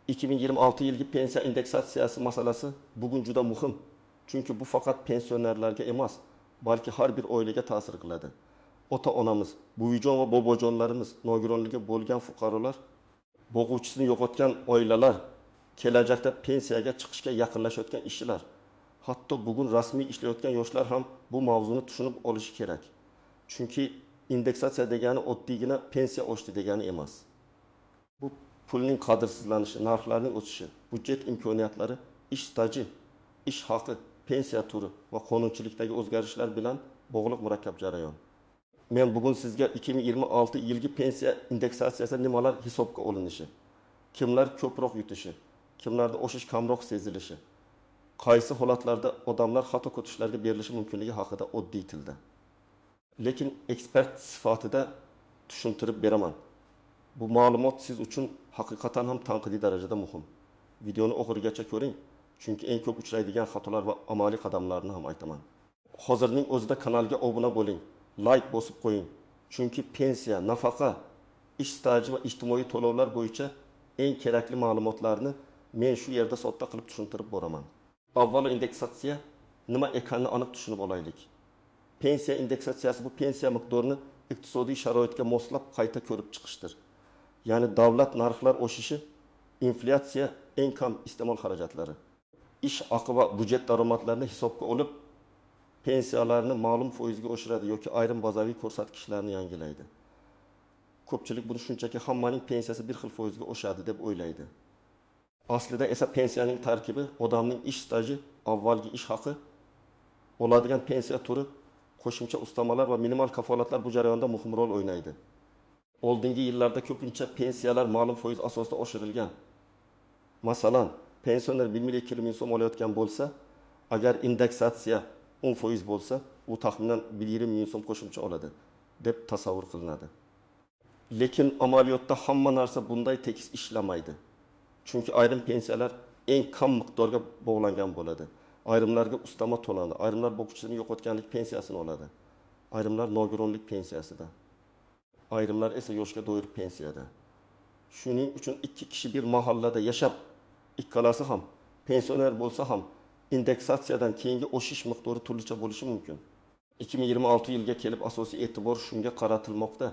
2026 yilgi pensiya indeksatsiyasi masalasi bugun juda muhim. Chunki bu faqat pensionerlarga emas, balki har bir oilaga ta'sir qiladi. Ota-onamiz, buvijon va bobojonlarimiz, nogironligi bo'lgan fuqarolar, bo'g'uvchisini yo'qotgan oilalar, kelajakda pensiyaga chiqishga yaqinlashayotgan ishchilar, hatto bugun rasmiy ishlayotgan yoshlar ham bu mavzuni tushunib olishi kerak. Chunki indeksatsiya degani oddiygina pensiya oshdi degani emas. Bu pulning qadrsizlanishi, narxlarning o'sishi, budjet imkoniyatlari, ish staji, ish haqi, pensiya turi va qonunchilikdagi o'zgarishlar bilan bog'liq murakkab jarayon. Men bugun sizga 2026 yilgi pensiya indeksatsiyasi nimalar hisobga olinishi, kimlar ko'proq yutishi, kimlarda oshish kamroq sezilishi, qaysi holatlarda odamlar xato ko'tishlarga berilishi mumkinligi haqida oddiy tilda. Lekin ekspert sifatida tushuntirib beraman. Bu ma'lumot siz uchun haqiqatan ham tanqidiy darajada muhim. Videoni oxirigacha ko'ring, chunki eng ko'p uchraydigan xatolar va amaliy qadamlarni ham aytaman. Hozirning o'zida kanalga obuna bo'ling, like bosib qo'ying. Chunki pensiya, nafaqa, ish staji va ijtimoiy to'lovlar bo'yicha eng kerakli ma'lumotlarni men shu yerda sodda qilib tushuntirib boraman. Avvalo indeksatsiya nima ekanini aniq tushunib olaylik. Pensiya indeksatsiyasi bu pensiya miqdorini iqtisodiy sharoitga moslab qayta ko'rib chiqishdir. Ya'ni davlat narxlar o'sishi, inflyatsiya, eng kam iste'mol xarajatlari, ish haqi va budjet daromadlarini hisobga olib, pensiyalarni ma'lum foizga oshiradi yoki ayrim bazaviy ko'rsatkichlarni yangilaydi. Ko'pchilik buni shunchaki hammaning pensiyasi bir xil foizga oshadi deb o'ylaydi. Aslida esa pensiyaning tarkibi, odamning ish staji, avvalgi ish haqi, oladigan pensiya turi, qo'shimcha ustamalar va minimal kafolatlar bu jarayonda muhim rol o'ynaydi. Oldingi yillarda ko'pincha pensiyalar ma'lum foiz asosida oshirilgan. Masalan, pensioner 1 million 2 million so'm olayotgan bo'lsa, agar indeksatsiya 10% bo'lsa, u taxminan 1,5 million so'm qo'shimcha oladi deb tasavvur qilinadi. Lekin amaliyotda hamma narsa bunday tekis ishlamaydi. Chunki ayrim pensiyalar eng kam miqdorga bog'langan bo'ladi. Ayrimlarga ustama to'lanadi, ayrimlar bo'quvchisini yo'qotganlik pensiyasini oladi. Ayrimlar nogironlik pensiyasida. Ayrimlar esa yoshga doir pensiyada. Shuning uchun ikki kishi bir mahallada yashab, ikkalasi ham pensioner bo'lsa ham indeksatsiyadan keyingi o'sish miqdori turlicha bo'lishi mumkin. 2026 yilga kelib asosiy e'tibor shunga qaratilmoqda.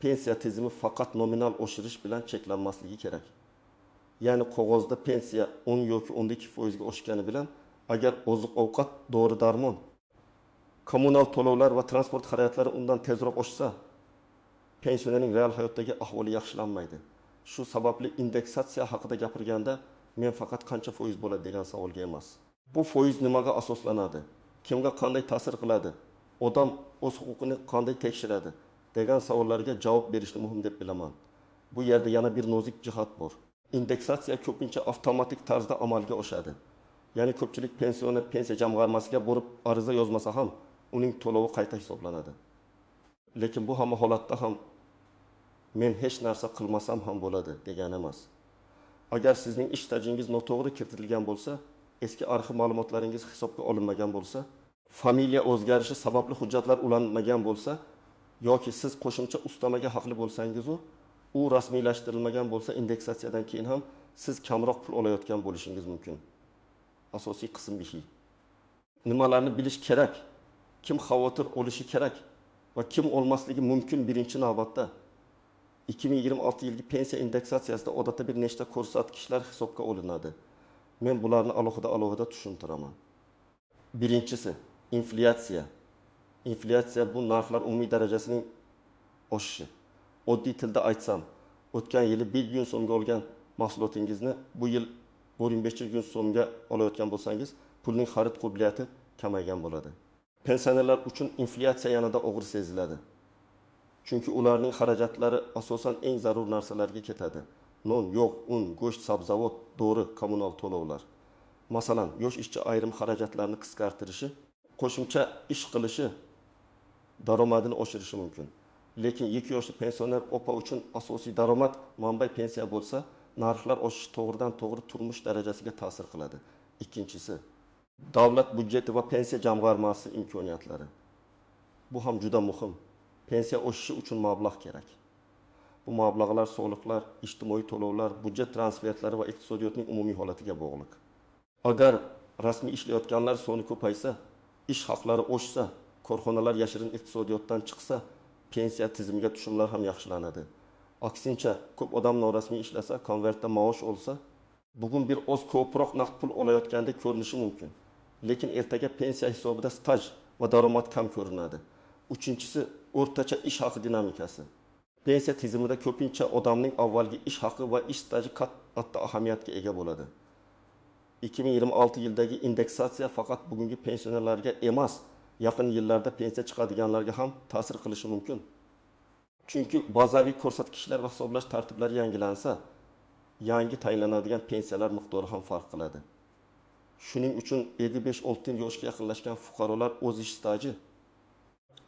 Pensiya tizimi faqat nominal oshirish bilan cheklanmasligi kerak. Ya'ni qog'ozda pensiya 10 yoki 12% ga oshgani bilan agar oziq-ovqat, dori-darmon, kommunal to'lovlar va transport xarajatlari undan tezroq oshsa, pensionerning real hayotdagi ahvoli yaxshilanmaydi. Shu sababli indeksatsiya haqida gapirganda men faqat qancha foiz bo'ladi degan savolga emas. Bu foiz nimaga asoslanadi? Kimga qanday ta'sir qiladi? Odam o'z huquqini qanday tekshiradi? Degan savollarga javob berishni muhim deb bilaman. Bu yerda yana bir nozik jihat bor. Indeksatsiya ko'pincha avtomatik tarzda amalga oshadi. Ya'ni ko'pchilik pensioner pensiya jamg'armasiga borib ariza yozmasa ham uning to'lovi qayta hisoblanadi. Lekin bu hamma holatda ham men hech narsa qilmasam ham bo'ladi degani emas. Agar sizning ish stajingiz noto'g'ri kiritilgan bo'lsa, eski arxiv ma'lumotlaringiz hisobga olinmagan bo'lsa, familiya o'zgarishi sababli hujjatlar ulanmagan bo'lsa, yoki siz qo'shimcha ustamaga haqli bo'lsangiz, u rasmiylashtirilmagan bo'lsa, indeksatsiyadan keyin ham siz kamroq pul olayotgan bo'lishingiz mumkin. Asosiy qism bihi. Nimalarni bilish kerak? Kim xavotir olishi kerak va kim olmasligi mumkin birinchi navbatda? 2026 yilgi pensiya indeksatsiyasida odatda bir nechta ko'rsatkichlar hisobga olinadi. Men bularni alohida tushuntiraman. Birinchisi, inflyatsiya. Inflyatsiya bu narxlar umumiy darajasining oshishi. Oddiy tilda aytsam, o'tgan yili 1 million so'mga olgan mahsulotingizni bu yil 1,5 million so'mga olayotgan bo'lsangiz, pulning xarid qobiliyati kamaygan bo'ladi. Pensionerlar uchun inflyatsiya yanada og'ir seziladi. Chunki ularning xarajatlari asosan eng zarur narsalarga ketadi. Non, yog', un, go'sht, sabzavot, dori, kommunal to'lovlar. Masalan, yosh ishchi ayrim xarajatlarni qisqartirishi, qo'shimcha ish qilishi daromadini oshirishi mumkin. Lekin 2 yoshli pensioner opa uchun asosiy daromad manbai pensiya bo'lsa, narxlar oshishi to'g'ridan-to'g'ri turmush darajasiga ta'sir qiladi. Ikkinchisi, davlat budjeti va pensiya jamg'armasi imkoniyatlari. Bu ham juda muhim. Pensiya oshishi uchun mablag' kerak. Bu mablag'lar soliqlar, ijtimoiy to'lovlar, budjet transfertlari va iqtisodiyotning umumiy holatiga bog'liq. Agar rasmiy ishlayotganlar soni ko'paysa, ish haqlari oshsa, korxonalar yashirin iqtisodiyotdan chiqsa, pensiya tizimiga tushumlar ham yaxshilanadi. Aksincha, ko'p odam norasmiy ishlasa, konvertda maosh olsa, bugun bir oz ko'proq naqd pul olayotgandek ko'rinishi mumkin. Lekin ertaga pensiya hisobida staj va daromad kam ko'rinadi. Uchinchisi, o'rtacha ish haqi dinamikasi. Pensiya tizimida ko'pincha odamning avvalgi ish haqi va ish staji katta ahamiyatga ega bo'ladi. 2026 yildagi indeksatsiya faqat bugungi pensionerlarga emas, yaqin yillarda pensiya chiqadiganlarga ham ta'sir qilishi mumkin. Chunki bazaviy ko'rsatkichlar va hisoblash tartiblari yangilansa, yangi tayinlanadigan pensiyalar miqdori ham farq qiladi. Shuning uchun 55-60 yoshga yaqinlashgan fuqarolar o'z ish staji,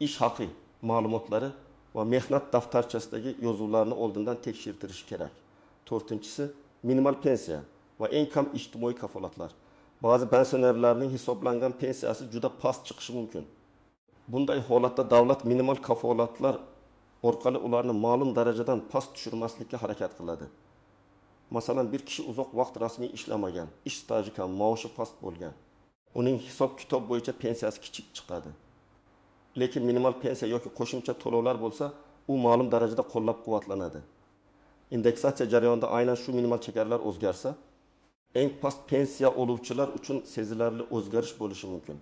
ish haqi ma'lumotlari va mehnat daftarchasidagi yozuvlarni oldindan tekshirtirishi kerak. To'rtinchisi, minimal pensiya va eng kam ijtimoiy kafolatlar. Ba'zi pensionerlarning hisoblangan pensiyasi juda past chiqishi mumkin. Bunday holatda davlat minimal kafolatlar orqali ularni ma'lum darajadan past tushirmaslikka harakat qiladi. Masalan, bir kishi uzoq vaqt rasmiy ishlamagan, ish staji kam, maoshi past bo'lgan. Uning hisob-kitob bo'yicha pensiyasi kichik chiqadi. Lekin minimal pensiya yoki qo'shimcha to'lovlar bo'lsa, u ma'lum darajada qo'llab-quvvatlanadi. Indeksatsiya jarayonida aynan shu minimal chegarlar o'zgarsa, eng past pensiya oluvchilar uchun sezilarli o'zgarish bo'lishi mumkin.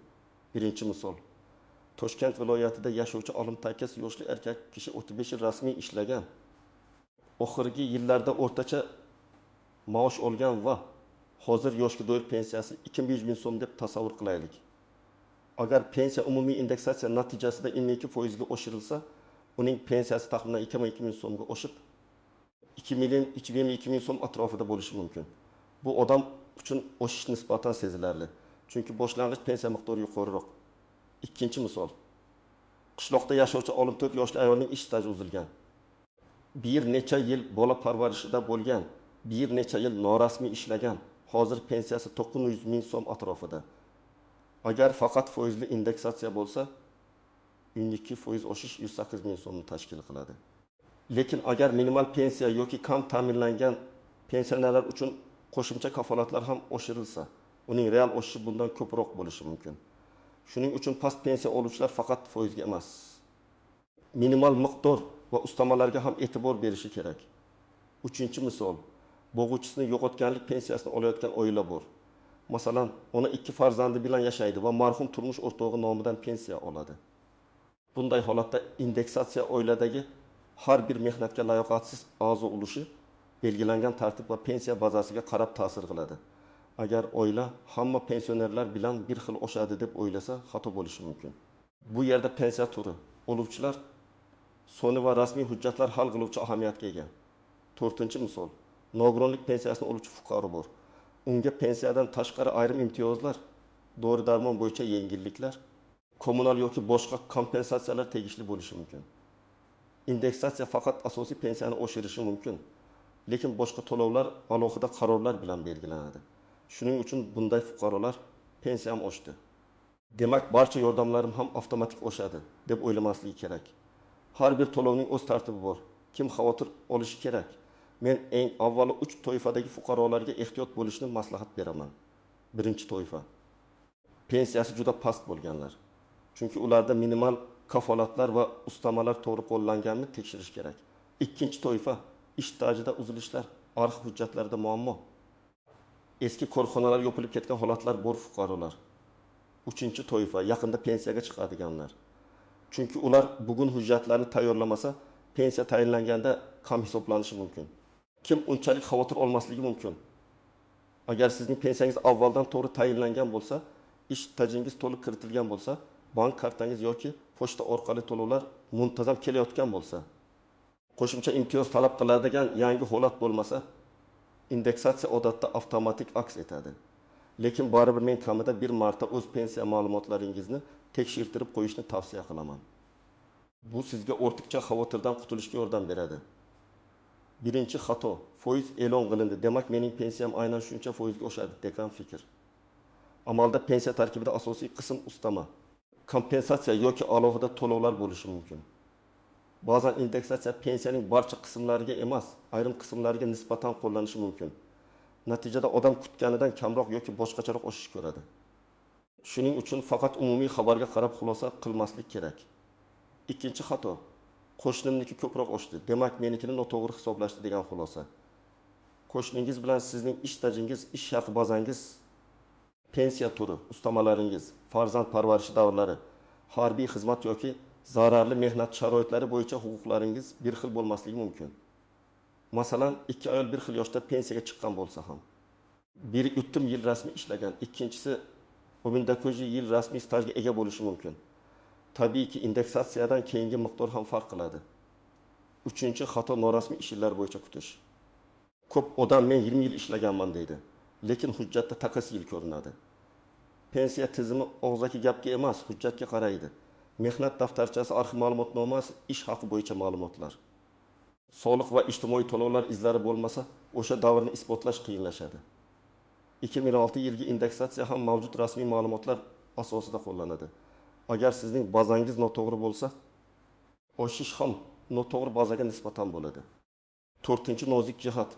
Birinchi misol. Toshkent viloyatida yashovchi Olim Takis yoshli erkak kishi 35 yil rasmiy ishlagan. Oxirgi yillarda o'rtacha maosh olgan va hozir yoshga doir pensiyasi 200 ming so'm deb tasavvur qilaylik. Agar pensiya umumiy indeksatsiya natijasida 22% ga oshirilsa, uning pensiyasi taxminan 2,2 ming so'mga oshib, 2 ming so'm atrofida bo'lishi mumkin. Bu odam uchun oshish nisbatan sezilarli. Chunki boshlang'ich pensiya miqdori yuqoriroq. Ikkinchi misol. Qishloqda yashovchi 14 yoshli ayolning ish staji uzilgan. Bir necha yil bola parvarishida bo'lgan, bir necha yil norasmiy ishlagan. Hozir pensiyasi 900 ming so'm atrofida. Agar faqat foizli indeksatsiya bo'lsa, 12% oshish 108 ming so'mni tashkil qiladi. Lekin agar minimal pensiya yoki kam ta'minlangan pensionerlar uchun qo'shimcha kafolatlar ham oshirilsa, uning real oshishi bundan ko'proq bo'lishi mumkin. Shuning uchun past pensiya oluvchilar faqat foizga emas, minimal miqdor va ustamalarga ham e'tibor berishi kerak. Uchinchi misol, bo'g'uvchisini yo'qotganlik pensiyasini olayotgan oila bor. Masalan, ona 2 farzandi bilan yashaydi va marhum turmush o'rtog'i nomidan pensiya oladi. Bunday holatda indeksatsiya oiladagi har bir mehnatga layoqatsiz a'zo ulushi belgilangan tartib va pensiya bazasiga qarab ta'sir qiladi. Agar oila hamma pensionerlar bilan bir xil oshadi deb o'ylasa, xato bo'lishi mumkin. Bu yerda pensiya turi, oluvchilar soni va rasmiy hujjatlar hal qiluvchi ahamiyatga ega. To'rtinchi misol, nogironlik pensiyasini oluvchi fuqaro bor. Unga pensiyadan tashqari ayrim imtiyozlar, dori-darmon bo'yicha yengilliklar, kommunal yoki boshqa kompensatsiyalar tegishli bo'lishi mumkin. Indeksatsiya faqat asosiy pensiyani oshirishi mumkin, lekin boshqa to'lovlar alohida qarorlar bilan belgilanadi. Shuning uchun bunday fuqarolar pensiyam oshdi. Demak, barcha yordamlarim ham avtomatik oshadi deb o'ylamasligi kerak. Har bir to'lovning o'z tartibi bor. Kim xavotir olishi kerak? Men eng avvalo 3 toifadagi fuqarolarga ehtiyot bo'lishni maslahat beraman. Birinchi toifa. Pensiyasi juda past bo'lganlar. Chunki ularda minimal kafolatlar va ustamalar to'g'ri qo'llanganini tekshirish kerak. Ikkinchi toifa, ish stajida uzilishlar, arxiv hujjatlarida muammo. Eski korxonalar yopilib ketgan holatlar bor fuqarolar. Uchinchi toifa, yaqinda pensiyaga chiqadiganlar. Chunki ular bugun hujjatlarni tayyorlamasa, pensiya tayinlanganda kam hisoblanishi mumkin. Kim unchalik xavotir olmasligi mumkin? Agar sizning pensiyangiz avvaldan to'g'ri tayinlangan bo'lsa, ish stajingiz to'liq kiritilgan bo'lsa, bank kartangiz yoki pochta orqali to'lovlar muntazam kelayotgan bo'lsa, qo'shimcha imtiyoz talab qiladigan yangi holat bo'lmasa, indeksatsiya odatda avtomatik aks etadi. Lekin baribir men kamida bir marta o'z pensiya ma'lumotlaringizni tekshirtirib qo'yishni tavsiya qilaman. Bu sizga ortiqcha xavotirdan qutulishga yordam beradi. Birinchi xato, foiz e'lon qilindi, demak mening pensiyam aynan shuncha foizga oshadi degan fikr. Amalda pensiya tarkibida asosiy qism ustama, kompensatsiya yoki alohida to'lovlar bo'lishi mumkin. Ba'zan indeksatsiya pensiyaning barcha qismlariga emas, ayrim qismlariga nisbatan qo'llanishi mumkin. Natijada odam kutganidan kamroq yoki boshqacharoq oshish ko'radi. Shuning uchun faqat umumiy xabarga qarab xulosa qilmaslik kerak. Ikkinchi xato: qo'shnimniki ko'proq oshdi, demak menikini noto'g'ri hisoblashdi degan xulosa. Qo'shningiz bilan sizning ish stajingiz, ish haqi bazangiz, pensiya turi, ustamalaringiz, farzand parvarishi davrlari, harbiy xizmat yoki zararli mehnat sharoitlari bo'yicha huquqlaringiz bir xil bo'lmasligi mumkin. Masalan, ikki ayol bir xil yoshda pensiyaga chiqqan bo'lsa ham, biri 30 yil rasmiy ishlagan, ikkinchisi 19 yil rasmiy stajga ega bo'lishi mumkin. Tabiiyki indeksatsiyadan keyingi miqdor ham farq qiladi. Uchinchi xato: norasmiy ish yillari bo'yicha kutish. Ko'p odam men 20 yil ishlaganman deydi, lekin hujjatda taqasi yil ko'rinadi. Pensiya tizimi og'zaki gapga emas, hujjatga qaraydi. Mehnat daftarchasi, arxiv ma'lumotnomasi, ish haqi bo'yicha ma'lumotlar. Soliq va ijtimoiy to'lovlar izlari bo'lmasa, o'sha davrni isbotlash qiyinlashadi. 2006 yilgi indeksatsiya ham mavjud rasmiy ma'lumotlar asosida qo'llanadi. Agar sizning bazangiz noto'g'ri bo'lsa, oshish ham noto'g'ri bazaga nisbatan bo'ladi. To'rtinchi nozik jihat: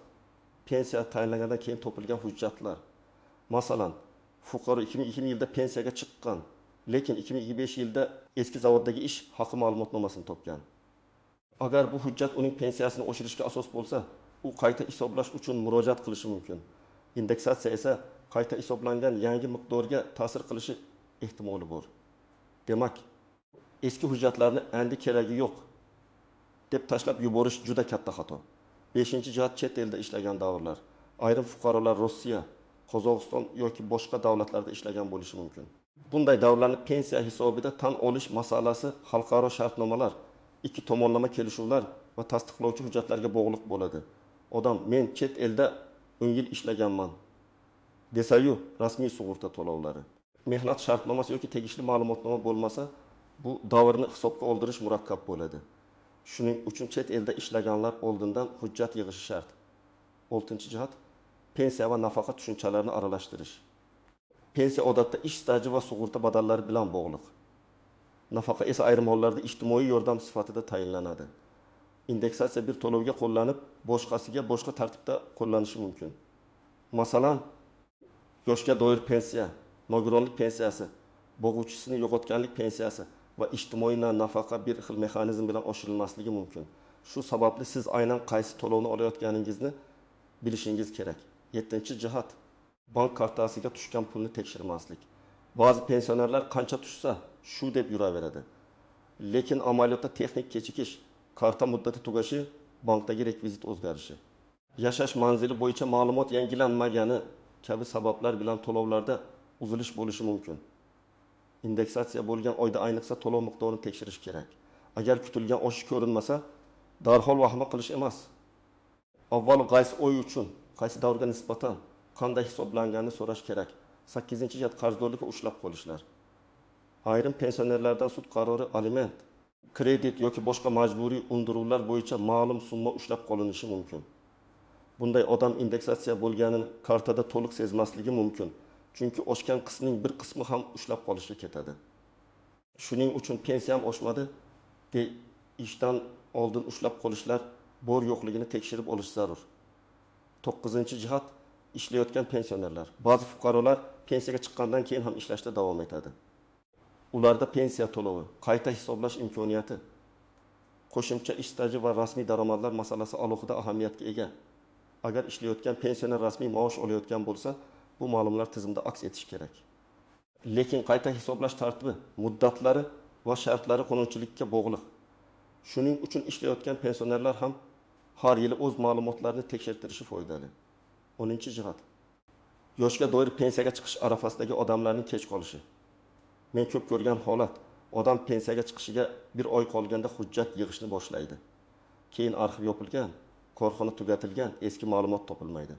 pensiya tayinlangandan keyin topilgan hujjatlar. Masalan, fuqaro 2002 yilda pensiyaga chiqqan, lekin 2025 yilda eski zavoddagi ish haqi ma'lumotnomasini topgan. Agar bu hujjat uning pensiyasini oshirishga asos bo'lsa, u qayta hisoblash uchun murojaat qilishi mumkin. Indeksatsiya esa qayta hisoblangan yangi miqdorga ta'sir qilishi ehtimoli bor. Demak, eski hujjatlarni endi keragi yo'q deb tashlab yuborish juda katta xato. 5-jihat: chet elda ishlagan davrlar. Ayrim fuqarolar Rossiya, Qozog'iston yoki boshqa davlatlarda ishlagan bo'lishi mumkin. Bunday davrlarni pensiya hisobida tan olish masalasi xalqaro shartnomalar, ikki tomonlama kelishuvlar va tasdiqlovchi hujjatlarga bog'liq bo'ladi. Odam men chet elda 10 yil ishlaganman desa-yu, rasmiy sug'urta to'lovlari, mehnat shartnomasi yoki tegishli ma'lumotnoma bo'lmasa, bu davrni hisobga oldirish murakkab bo'ladi. Shuning uchun chet elda ishlaganlar oldindan hujjat yig'ishi shart. 6-jihat: pensiya va nafaqa tushunchalarini aralashtirish. Pensiya odatda ish staji va sug'urta badallari bilan bog'liq. Nafaqa esa ayrim hollarda ijtimoiy yordam sifatida tayinlanadi. Indeksatsiya bir to'lovga qo'llanib, boshqasiga boshqa tartibda qo'llanishi mumkin. Masalan, yoshga doir pensiya, nogironlik pensiyasi, boquvchisini yo'qotganlik pensiyasi va ijtimoiy nafaqa bir xil mexanizm bilan oshirilmasligi mumkin. Shu sababli siz aynan qaysi to'lovni olayotganingizni bilishingiz kerak. 7-jihat: bank kartasiga tushgan pulni tekshirmaslik. Ba'zi pensionerlar qancha tushsa shu deb yuraveradi. Lekin amaliyotda texnik kechikish, karta muddati tugashi, bankdagi rekvizit o'zgarishi, yashash manzili bo'yicha ma'lumot yangilanmagani kabi sabablar bilan to'lovlarda uzilish bo'lishi mumkin. Indeksatsiya bo'lgan oyda ayniqsa to'lov miqdorini tekshirish kerak. Agar kutilgan oshish ko'rinmasa, darhol vahima qilish emas. Avvalo qaysi oy uchun, qaysi davrga nisbatan qanday hisoblanganini so'rash kerak. 8-jihat: qarzdorlikka ushlab qolishlar. Ayrim pensionerlardan sud qarori, aliment, kredit yoki boshqa majburiy undiruvlar bo'yicha ma'lum summa ushlab qolinishi mumkin. Bunday odam indeksatsiya bo'lganini kartada to'liq sezmasligi mumkin. Chunki oshgan qismning bir qismi ham ushlab qolishga ketadi. Shuning uchun pensiya ham oshmadi deb ishdan oldin ushlab qolishlar bor yo'qligini tekshirib olish zarur. 9-jihat: ishlayotgan pensionerlar. Ba'zi fuqarolar pensiyaga chiqqandan keyin ham ishlashda davom etadi. Ularda pensiya to'lovi, qayta hisoblash imkoniyati, qo'shimcha ish staji va rasmiy daromadlar masalasi alohida ahamiyatga ega. Agar ishlayotgan pensioner rasmiy maosh olayotgan bo'lsa, bu ma'lumotlar tizimda aks etishi kerak. Lekin qayta hisoblash tartibi, muddatlari va shartlari qonunchilikka bog'liq. Shuning uchun ishlayotgan pensionerlar ham har yili o'z ma'lumotlarini tekshirtirishi foydali. 10-jihat: yoshga doir pensiyaga chiqish arafasidagi odamlarning kech qolishi. Men ko'p ko'rgan holat, odam pensiyaga chiqishiga bir oy qolganda hujjat yig'ishni boshlaydi. Keyin arxiv yopilgan, korxona tugatilgan, eski ma'lumot topilmaydi.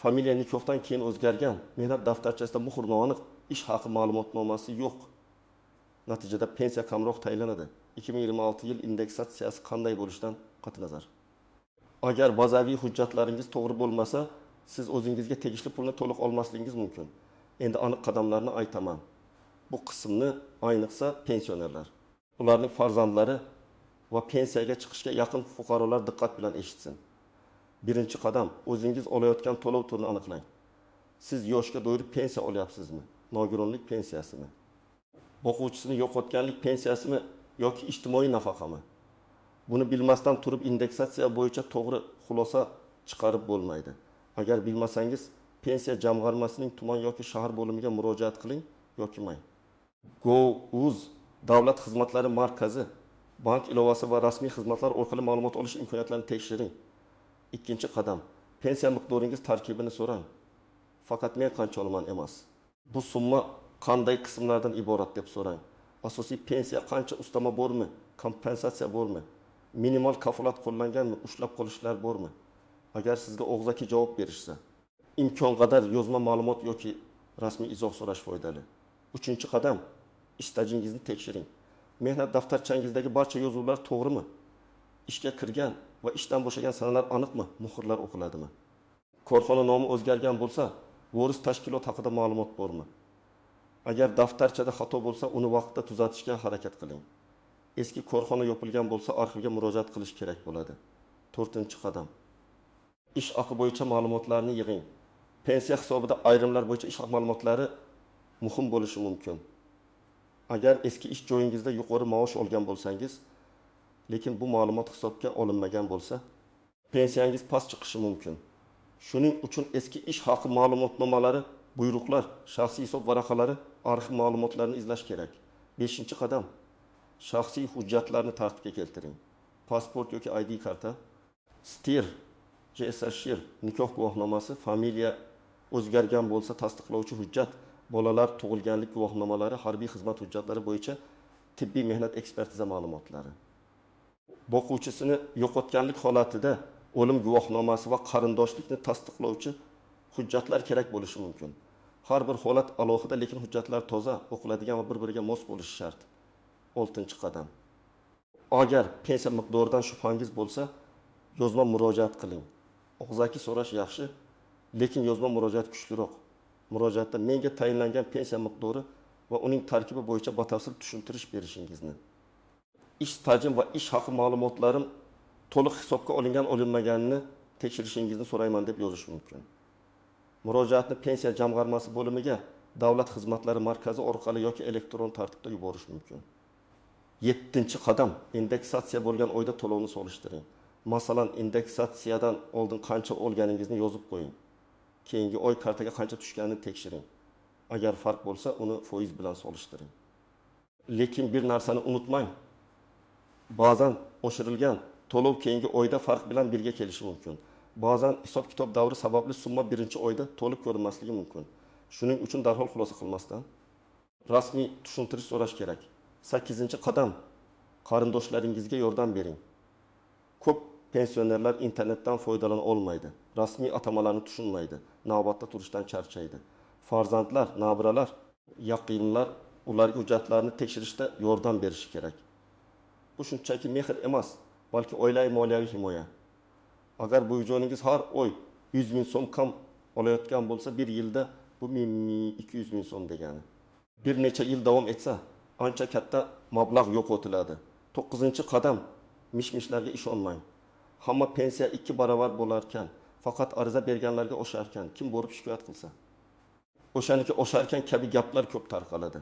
Familiya nikohdan keyin o'zgargan, mehnat daftarchasida muhr noaniq, ish haqi ma'lumotnomasi yo'q. Natijada pensiya kamroq tayinlanadi. 2026 yil indeksatsiyasi qanday bo'lishidan qat'iy nazar. Agar bazaviy hujjatlaringiz to'g'ri bo'lmasa, siz o'zingizga tegishli pulni to'liq olmasligingiz mumkin. Endi aniq qadamlarni aytaman. Bu qismni ayniqsa pensionerlar, ularning farzandlari va pensiyaga chiqishga yaqin fuqarolar diqqat bilan eshitsin. Birinchi qadam, o'zingiz olayotgan to'lov turini aniqlang. Siz yoshga do'yib pensiya olyapsizmi? Nogironlik pensiyasimi? O'quvchisini yo'qotganlik pensiyasimi yoki ijtimoiy nafaqami? Buni bilmasdan turib indeksatsiya bo'yicha to'g'ri xulosa chiqarib bo'lmaydi. Agar bilmasangiz, pensiya jamg'armasining tuman yoki shahar bo'limiga murojaat qiling yoki may. Go.uz davlat xizmatlari markazi, bank ilovasi va rasmiy xizmatlar orqali ma'lumot olish imkoniyatlarini tekshiring. Ikkinchi qadam, pensiya miqdoringiz tarkibini so'rang. Faqat men qancha olaman emas. Bu summa qanday qismlardan iborat deb so'rang. Asosiy pensiya qancha, ustama bormi, kompensatsiya bormi, minimal kafolat qo'llanganmi, ushlab qolishlar bormi? Agar sizga og'zaki javob berishsa, imkon qadar yozma ma'lumot yoki rasmiy izoh so'rash foydali. Uchinchi qadam, ish stajingizni tekshiring. Mehnat daftarchangizdagi barcha yozuvlar to'g'rimi? Ishga kirgan va ishdan bo'shagan sanalar aniqmi? Muhrlar o'qiladimi? Korxona nomi o'zgargan bo'lsa, voris tashkilot haqida ma'lumot bormi? Agar daftarchada xato bo'lsa, uni vaqtida tuzatishga harakat qiling. Eski korxona yopilgan bo'lsa, arxivga murojaat qilish kerak bo'ladi. To'rtinchi qadam, ish haqi bo'yicha ma'lumotlarni yig'ing. Pensiya hisobida ayrimlar bo'yicha ish haqi ma'lumotlari muhim bo'lishi mumkin. Agar eski ish joyingizda yuqori maosh olgan bo'lsangiz, lekin bu ma'lumot hisobga olinmagan bo'lsa, pensiyangiz past chiqishi mumkin. Shuning uchun eski ish haqi ma'lumotnomalari, buyruqlar, shaxsiy hisob varaqalari, arxiv ma'lumotlarini izlash kerak. 5-qadam, shaxsiy hujjatlarni tartibga keltiring. Pasport yoki ID karta, STIR, JSHR, nikoh guvohnomasi, familiya o'zgargan bo'lsa tasdiqlovchi hujjat, bolalar tug'ilganlik guvohnomalari, harbiy xizmat hujjatlari bo'yicha tibbiy mehnat ekspertiza ma'lumotlari. O'quvchisini yo'qotganlik holatida o'lim guvohnomasi va qarindoshlikni tasdiqlovchi hujjatlar kerak bo'lishi mumkin. Har bir holat alohida, lekin hujjatlar toza, o'qiladigan va bir-biriga mos bo'lishi shart. 6-qadam. Agar pensiya miqdoridan shubhangiz bo'lsa, yozma murojaat qiling. Og'zaki so'rash yaxshi, lekin yozma murojaat kuchliroq. Murojaatda menga tayinlangan pensiya miqdori va uning tarkibi bo'yicha batafsil tushuntirish berishingizni, ish stajim va ish haqi ma'lumotlarim to'liq hisobga olinmaganini tekshirishingizni so'rayman deb yozish mumkin. Murojaatni pensiya jamg'armasi bo'limiga davlat xizmatlari markazi orqali yoki elektron tartibda yuborish mumkin. 7-qadam, indeksatsiya bo'lgan oyda to'lovni solishtiring. Masalan, indeksatsiyadan oldin qancha olganingizni yozib qo'ying. Keyingi oy kartaga qancha tushganini tekshiring. Agar farq bo'lsa, uni foiz bilan solishtiring. Lekin bir narsani unutmang. Ba'zan oshirilgan to'lov keyingi oyda farq bilan birga kelishi mumkin. Ba'zan hisob-kitob davri sababli summa birinchi oyda to'liq ko'rinmasligi mumkin. Shuning uchun darhol xulosa qilmasdan rasmiy tushuntirish so'rash kerak. 8-qadam, qarindoshlaringizga yordam bering. Ko'p pensionerlar internetdan foydalana olmaydi. Rasmiy atamalarni tushunmaydi. Navbatda turishdan charchaydi. Farzandlar, nabiralar, yaqinlar ularga hujjatlarni tekshirishda yordam berishi kerak. Bu shunchaki mehr emas, balki oilaviy moliyaviy himoya. Agar buvijoningiz har oy 100 ming so'm kam olayotgan bo'lsa, bir yilda bu 200 ming so'm degani. Bir necha yil davom etsa, ancha katta mablag' yo'qotiladi. 9-qadam, mish-mishlarga ishonmang. Hamma pensiya 2 barobar bo'larkan, faqat ariza berganlarga osharkan, kim borib shikoyat qilsa, o'shaniki osharkan kabi gaplar ko'p tarqaladi.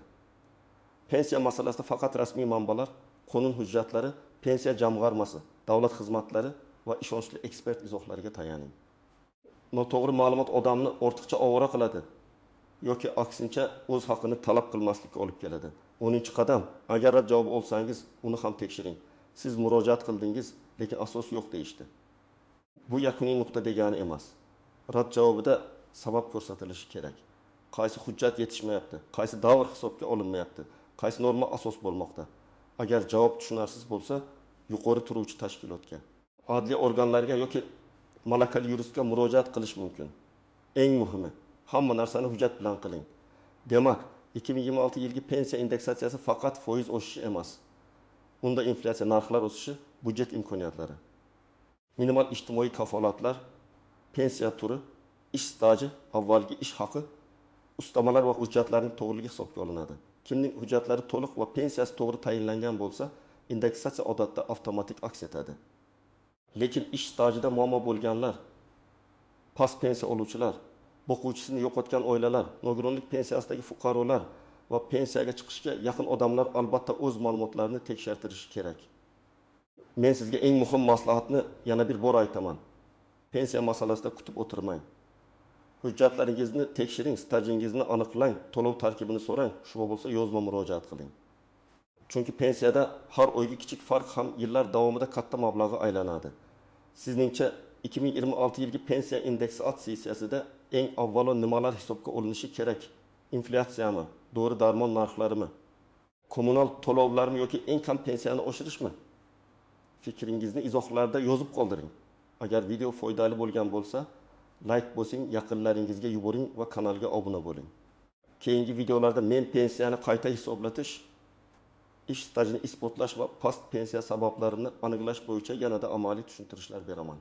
Pensiya masalasida faqat rasmiy manbalar, qonun hujjatlari, pensiya jamg'armasi, davlat xizmatlari va ishonchli ekspert izohlariga tayaning. Noto'g'ri ma'lumot odamni ortiqcha ovora qiladi yoki aksincha o'z haqqini talab qilmaslikka olib keladi. 10-qadam, agar rad javobi olsangiz, uni ham tekshiring. Siz murojaat qildingiz, lekin asos yo'q deyishdi. Bu yakuniy nuqta degani emas. Rad javobida sabab ko'rsatilishi kerak. Qaysi hujjat yetishmayapti, qaysi davr hisobga olinmayapti, qaysi norma asos bo'lmoqda. Agar javob tushunarsiz bo'lsa, yuqori turuvchi tashkilotga, adliya organlariga yoki malakali yuristga murojaat qilish mumkin. Eng muhimi, hamma narsani hujjat bilan qiling. Demak, 2026 yilgi pensiya indeksatsiyasi faqat foiz o'sishi emas. Unda inflyatsiya, narxlar o'sishi, budjet imkoniyatlari, minimal ijtimoiy kafolatlar, pensiya turi, ish staji, avvalgi ish haqi, ustamalar va hujjatlarning to'g'riligi hisobga olinadi. Kimning hujjatlari to'liq va pensiyasi to'g'ri tayinlangan bo'lsa, indeksatsiya odatda avtomatik aks etadi. Lekin ish stajida muammo bo'lganlar, past pensiya oluvchilar, boquvchisini yo'qotgan oilalar, nogironlik pensiyasidagi fuqarolar va pensiyaga chiqishga yaqin odamlar albatta o'z ma'lumotlarini tekshirtirishi kerak. Men sizga eng muhim maslahatni yana bir bor aytaman. Pensiya masalasida kutib o'tirmang. Hujjatlaringizni tekshiring, stajingizni aniqlang, to'lov tarkibini so'rang, shu bo'lsa yozma murojaat qiling. Chunki pensiyada har oyga kichik farq ham yillar davomida katta mablag'ga aylanadi. Sizningcha 2026 yilgi pensiya indeksatsiyasida eng avvalo nimalar hisobga olinishi kerak? Inflyatsiyami, dori-darmon narxlarimi, kommunal to'lovlarmi yoki eng kam pensiyani oshirishmi? Fikringizni izohlarda yozib qoldiring. Agar video foydali bo'lgan bo'lsa, like bosing, yaqinlaringizga yuboring va kanalga obuna bo'ling. Keyingi videolarda men pensiyani qayta hisoblatish, ish stajini isbotlash va past pensiya sabablarini aniqlash bo'yicha yanada amaliy tushuntirishlar beraman.